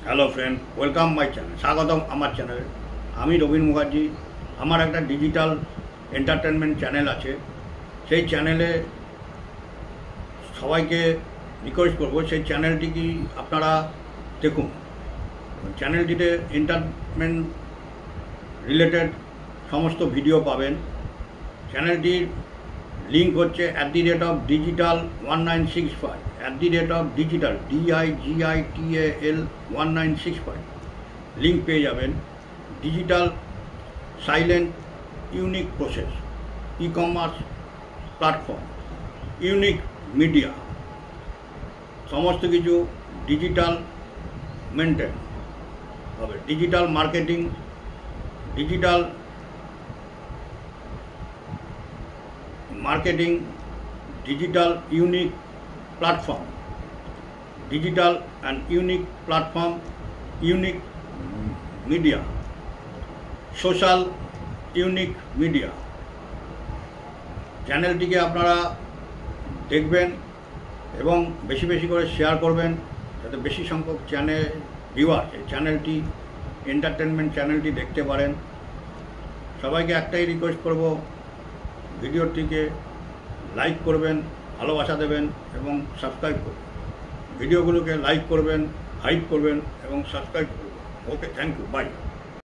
Hello friend, welcome my channel. স্বাগতম আমার চ্যানেলে। আমি রবীন মুখার্জি। আমার একটা ডিজিটাল এন্টারটেনমেন্ট চ্যানেল আছে। সেই চ্যানেলে সবাইকে রিকোয়েস্ট করব সেই চ্যানেলটি কি আপনারা দেখুন। চ্যানেলটিতে এন্টারটেনমেন্ট রিলেটেড সমস্ত ভিডিও পাবেন। চ্যানেলটির লিঙ্ক হচ্ছে @digital 1965, @digital DIGITAL 1965 লিঙ্ক পেয়ে যাবেন। Digital silent unique process, e-commerce platform, unique media, সমস্ত কিছু ডিজিটাল মেনটেন হবে। Digital marketing, digital marketing, digital unique platform, digital and unique platform, unique media, social unique media. চ্যানেলটিকে আপনারা দেখবেন এবং বেশি বেশি করে শেয়ার করবেন যাতে বেশি সংখ্যক ভিউয়ার এই চ্যানেলটি এন্টারটেনমেন্ট চ্যানেলটি দেখতে পারেন। সবাইকে একটাই রিকোয়েস্ট করব, ভিডিওটিকে লাইক করবেন, ভালোবাসা দেবেন এবং সাবস্ক্রাইব করবেন। ভিডিওগুলোকে লাইক করবেন, হাইপ করবেন এবং সাবস্ক্রাইব করবেন। ওকে, থ্যাংক ইউ, বাই।